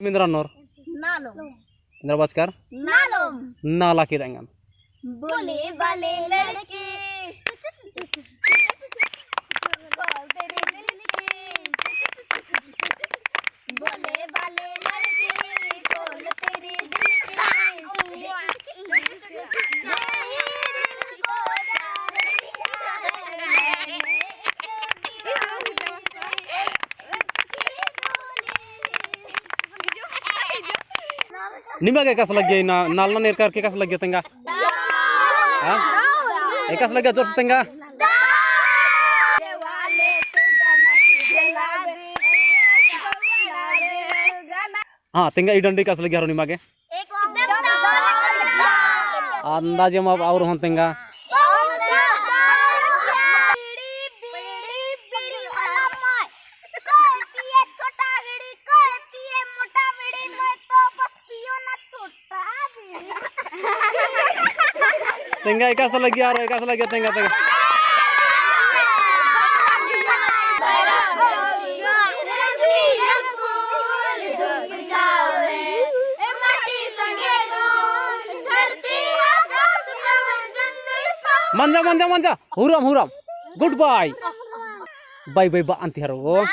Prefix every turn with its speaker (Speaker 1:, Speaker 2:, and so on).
Speaker 1: Mindrannor
Speaker 2: Nalom.
Speaker 1: Indrabaskar
Speaker 2: Nalom.
Speaker 1: Nala kirangan
Speaker 2: बोले वाले लड़के कॉल तेरे दिल के बोले वाले लड़के कॉल तेरे दिल के
Speaker 1: निम्बा कस लग गया ना नालना नेर करके कस लग गया तेंगा हाँ कस लग गया जोर से तेंगा हाँ तेंगा इडंडी कस लग गया निम्बा के अंदाजे में और हों तेंगा तेंगा एक सा लग गया और एक सा लग गया तेंगा तेंगा मंजा मंजा मंजा हुरम हुरम गुड बाय बाय बाय बा अंतिहारो